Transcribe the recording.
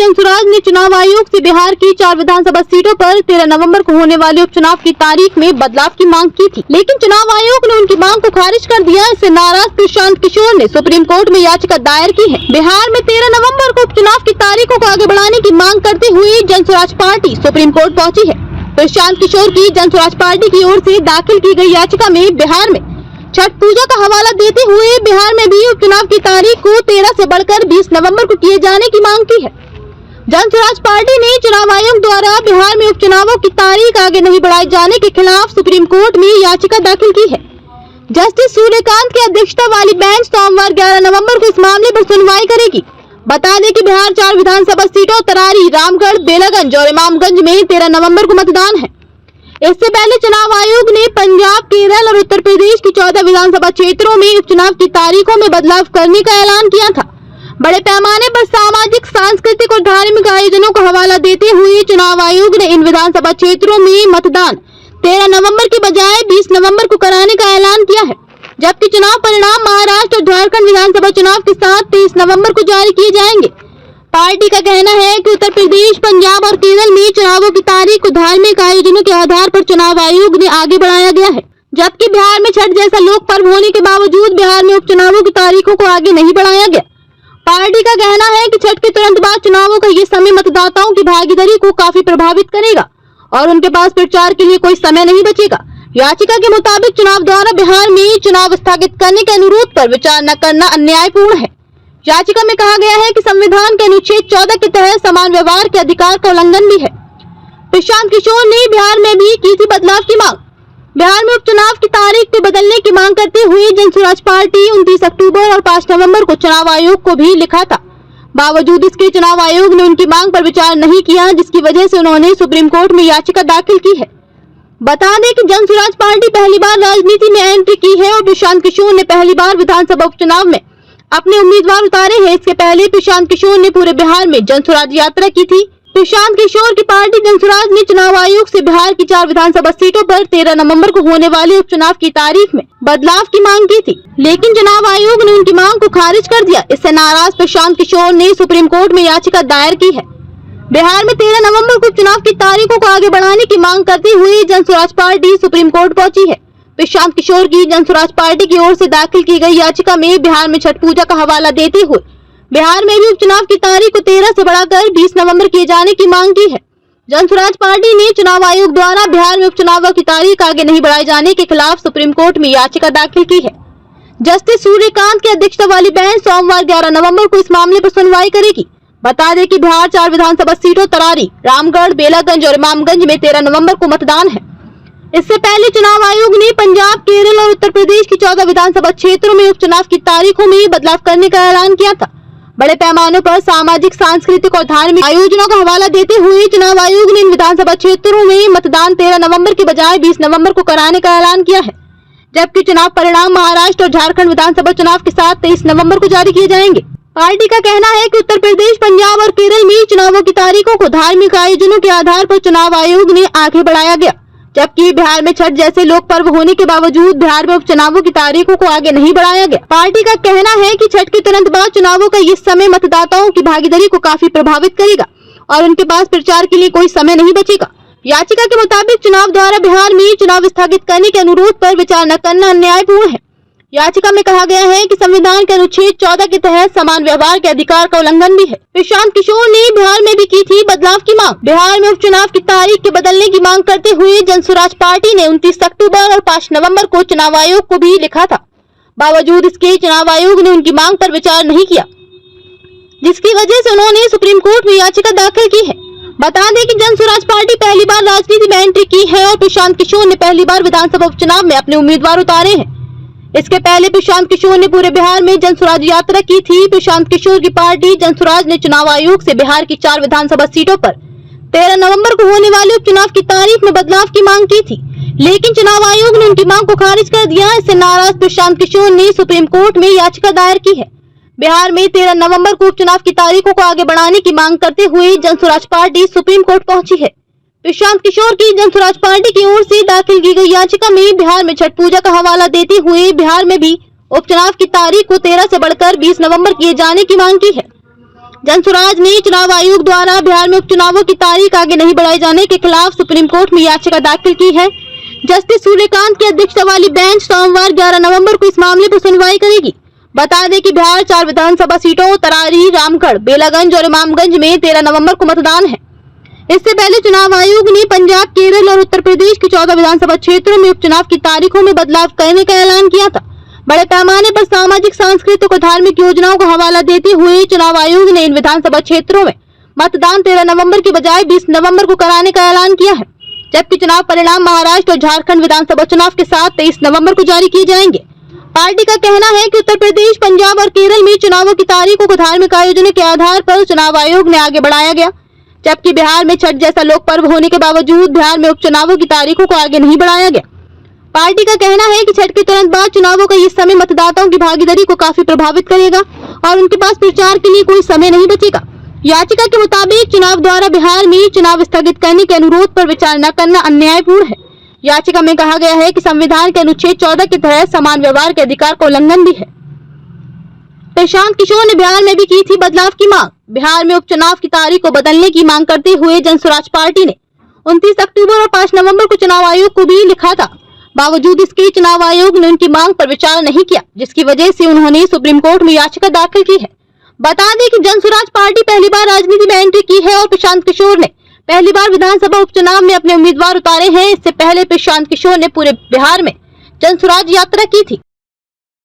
जनसुराज ने चुनाव आयोग से बिहार की 4 विधानसभा सीटों पर 13 नवंबर को होने वाले उपचुनाव की तारीख में बदलाव की मांग की थी, लेकिन चुनाव आयोग ने उनकी मांग को खारिज कर दिया। इससे नाराज प्रशांत किशोर ने सुप्रीम कोर्ट में याचिका दायर की है। बिहार में 13 नवंबर को उपचुनाव की तारीखों को आगे बढ़ाने की मांग करते हुए जनसुराज पार्टी सुप्रीम कोर्ट पहुंची है। प्रशांत किशोर की जनसुराज पार्टी की ओर से दाखिल की गई याचिका में बिहार में छठ पूजा का हवाला देते हुए बिहार में भी उपचुनाव की तारीख को 13 से बढ़कर 20 नवंबर को किए जाने की मांग की है। जनसुराज पार्टी ने चुनाव आयोग द्वारा बिहार में उपचुनावों की तारीख आगे नहीं बढ़ाए जाने के खिलाफ सुप्रीम कोर्ट में याचिका दाखिल की है। जस्टिस सूर्यकांत की अध्यक्षता वाली बेंच सोमवार 11 नवंबर को इस मामले पर सुनवाई करेगी। बता दें कि बिहार 4 विधानसभा सीटों तरारी, रामगढ़, बेलागंज और इमामगंज में 13 नवंबर को मतदान है। इससे पहले चुनाव आयोग ने पंजाब, केरल और उत्तर प्रदेश की 14 विधानसभा क्षेत्रों में उपचुनाव की तारीखों में बदलाव करने का ऐलान किया था। बड़े पैमाने पर सामाजिक, सांस्कृतिक और धार्मिक आयोजनों को हवाला देते हुए चुनाव आयोग ने इन विधानसभा क्षेत्रों में मतदान 13 नवंबर के बजाय 20 नवंबर को कराने का ऐलान किया है, जबकि चुनाव परिणाम महाराष्ट्र और झारखंड विधानसभा चुनाव के साथ 23 नवंबर को जारी किए जाएंगे। पार्टी का कहना है कि उत्तर प्रदेश, पंजाब और केरल में चुनावों की तारीख को धार्मिक आयोजनों के आधार पर चुनाव आयोग ने आगे बढ़ाया गया है, जबकि बिहार में छठ जैसा लोक पर्व होने के बावजूद बिहार में उपचुनावों की तारीखों को आगे नहीं बढ़ाया गया। पार्टी का कहना है कि छठ के तुरंत बाद चुनावों का ये समय मतदाताओं की भागीदारी को काफी प्रभावित करेगा और उनके पास प्रचार के लिए कोई समय नहीं बचेगा। याचिका के मुताबिक चुनाव द्वारा बिहार में चुनाव स्थगित करने के अनुरोध पर विचार न करना अन्यायपूर्ण है। याचिका में कहा गया है कि संविधान के अनुच्छेद 14 के तहत समान व्यवहार के अधिकार का उल्लंघन भी है। प्रशांत किशोर ने बिहार में भी की थी बदलाव की मांग। बिहार में उपचुनाव की तारीख को बदलने की मांग करते हुए जनसुराज पार्टी 29 अक्टूबर और 5 नवंबर को चुनाव आयोग को भी लिखा था। बावजूद इसके चुनाव आयोग ने उनकी मांग पर विचार नहीं किया, जिसकी वजह से उन्होंने सुप्रीम कोर्ट में याचिका दाखिल की है। बता दें कि जनसुराज पार्टी पहली बार राजनीति में एंट्री की है और प्रशांत किशोर ने पहली बार विधानसभा उपचुनाव में अपने उम्मीदवार उतारे हैं। इसके पहले प्रशांत किशोर ने पूरे बिहार में जनसुराज यात्रा की थी। प्रशांत किशोर की पार्टी जनसुराज ने चुनाव आयोग से बिहार की 4 विधानसभा सीटों पर 13 नवंबर को होने वाले उपचुनाव की तारीख में बदलाव की मांग की थी, लेकिन चुनाव आयोग ने उनकी मांग को खारिज कर दिया। इससे नाराज प्रशांत किशोर ने सुप्रीम कोर्ट में याचिका दायर की है। बिहार में 13 नवंबर को चुनाव की तारीखों को आगे बढ़ाने की मांग करते हुए जनसुराज पार्टी सुप्रीम कोर्ट पहुंची है। प्रशांत किशोर की जनसुराज पार्टी की ओर से दाखिल की गई याचिका में बिहार में छठ पूजा का हवाला देते हुए बिहार में भी उपचुनाव की तारीख को 13 से बढ़ाकर 20 नवंबर किए जाने की मांग की है। जनसुराज पार्टी ने चुनाव आयोग द्वारा बिहार में उपचुनावों की तारीख आगे नहीं बढ़ाए जाने के खिलाफ सुप्रीम कोर्ट में याचिका दाखिल की है। जस्टिस सूर्यकांत की अध्यक्षता वाली बेंच सोमवार 11 नवंबर को इस मामले पर सुनवाई करेगी। बता दें कि बिहार 4 विधानसभा सीटों तरारी, रामगढ़, बेलागंज और इमामगंज में 13 नवंबर को मतदान है। इससे पहले चुनाव आयोग ने पंजाब, केरल और उत्तर प्रदेश की 14 विधानसभा क्षेत्रों में उपचुनाव की तारीखों में बदलाव करने का ऐलान किया था। बड़े पैमाने पर सामाजिक, सांस्कृतिक और धार्मिक आयोजनों का हवाला देते हुए चुनाव आयोग ने इन विधानसभा क्षेत्रों में मतदान 13 नवंबर के बजाय 20 नवंबर को कराने का ऐलान किया है, जबकि चुनाव परिणाम महाराष्ट्र और झारखंड विधानसभा चुनाव के साथ 23 नवंबर को जारी किए जाएंगे। पार्टी का कहना है कि उत्तर प्रदेश, पंजाब और केरल में चुनावों की तारीखों को धार्मिक आयोजनों के आधार पर चुनाव आयोग ने आगे बढ़ाया गया, जबकि बिहार में छठ जैसे लोक पर्व होने के बावजूद बिहार में उपचुनावों की तारीखों को आगे नहीं बढ़ाया गया। पार्टी का कहना है कि छठ के तुरंत बाद चुनावों का ये समय मतदाताओं की भागीदारी को काफी प्रभावित करेगा और उनके पास प्रचार के लिए कोई समय नहीं बचेगा। याचिका के मुताबिक चुनाव द्वारा बिहार में चुनाव स्थगित करने के अनुरोध पर विचार न करना अन्यायपूर्ण है। याचिका में कहा गया है कि संविधान के अनुच्छेद 14 के तहत समान व्यवहार के अधिकार का उल्लंघन भी है। प्रशांत किशोर ने बिहार में भी की थी बदलाव की मांग। बिहार में उपचुनाव की तारीख के बदलने की मांग करते हुए जनसुराज पार्टी ने 29 अक्टूबर और 5 नवंबर को चुनाव आयोग को भी लिखा था। बावजूद इसके चुनाव आयोग ने उनकी मांग पर विचार नहीं किया, जिसकी वजह से उन्होंने सुप्रीम कोर्ट में याचिका दाखिल की है। बता दें कि जनसुराज पार्टी पहली बार राजनीति में एंट्री की है और प्रशांत किशोर ने पहली बार विधानसभा उपचुनाव में अपने उम्मीदवार उतारे हैं। इसके पहले प्रशांत किशोर ने पूरे बिहार में जनसुराज यात्रा की थी। प्रशांत किशोर की पार्टी जनसुराज ने चुनाव आयोग से बिहार की 4 विधानसभा सीटों पर 13 नवंबर को होने वाले उपचुनाव की तारीख में बदलाव की मांग की थी, लेकिन चुनाव आयोग ने उनकी मांग को खारिज कर दिया। इससे नाराज प्रशांत किशोर ने सुप्रीम कोर्ट में याचिका दायर की है। बिहार में 13 नवंबर को उपचुनाव की तारीखों को आगे बढ़ाने की मांग करते हुए जनसुराज पार्टी सुप्रीम कोर्ट पहुंची है। प्रशांत किशोर की जनसुराज पार्टी की ओर से दाखिल की गई याचिका में बिहार में छठ पूजा का हवाला देते हुए बिहार में भी उपचुनाव की तारीख को 13 से बढ़कर 20 नवंबर किए जाने की मांग की है। जनसुराज ने चुनाव आयोग द्वारा बिहार में उपचुनावों की तारीख आगे नहीं बढ़ाए जाने के खिलाफ सुप्रीम कोर्ट में याचिका दाखिल की है। जस्टिस सूर्यकांत की अध्यक्षता वाली बेंच सोमवार 11 नवंबर को इस मामले पर सुनवाई करेगी। बता दें कि बिहार 4 विधानसभा सीटों तरारी, रामगढ़, बेलागंज और इमामगंज में 13 नवंबर को मतदान है। इससे पहले चुनाव आयोग ने पंजाब, केरल और उत्तर प्रदेश की 14 विधानसभा क्षेत्रों में उपचुनाव की तारीखों में बदलाव करने का ऐलान किया था। बड़े पैमाने पर सामाजिक, सांस्कृतिक और धार्मिक योजनाओं को हवाला देते हुए चुनाव आयोग ने इन विधानसभा क्षेत्रों में मतदान 13 नवंबर की बजाय 20 नवंबर को कराने का ऐलान किया है, जबकि चुनाव परिणाम महाराष्ट्र और झारखंड विधानसभा चुनाव के साथ 23 नवंबर को जारी किए जाएंगे। पार्टी का कहना है कि उत्तर प्रदेश, पंजाब और केरल में चुनावों की तारीखों को धार्मिक आयोजनों के आधार पर चुनाव आयोग ने आगे बढ़ाया गया, जबकि बिहार में छठ जैसा लोक पर्व होने के बावजूद बिहार में उपचुनावों की तारीखों को आगे नहीं बढ़ाया गया। पार्टी का कहना है कि छठ के तुरंत बाद चुनावों का ये समय मतदाताओं की भागीदारी को काफी प्रभावित करेगा और उनके पास प्रचार के लिए कोई समय नहीं बचेगा। याचिका के मुताबिक चुनाव द्वारा बिहार में चुनाव स्थगित करने के अनुरोध पर विचार न करना अन्यायपूर्ण है। याचिका में कहा गया है कि संविधान के अनुच्छेद 14 के तहत समान व्यवहार के अधिकार का उल्लंघन भी है। प्रशांत किशोर ने बिहार में भी की थी बदलाव की मांग। बिहार में उपचुनाव की तारीख को बदलने की मांग करते हुए जनसुराज पार्टी ने 29 अक्टूबर और 5 नवंबर को चुनाव आयोग को भी लिखा था। बावजूद इसके चुनाव आयोग ने उनकी मांग पर विचार नहीं किया, जिसकी वजह से उन्होंने सुप्रीम कोर्ट में याचिका दाखिल की है। बता दें कि जनसुराज पार्टी पहली बार राजनीति में एंट्री की है और प्रशांत किशोर ने पहली बार विधानसभा उपचुनाव में अपने उम्मीदवार उतारे हैं। इससे पहले प्रशांत किशोर ने पूरे बिहार में जनसुराज यात्रा की थी।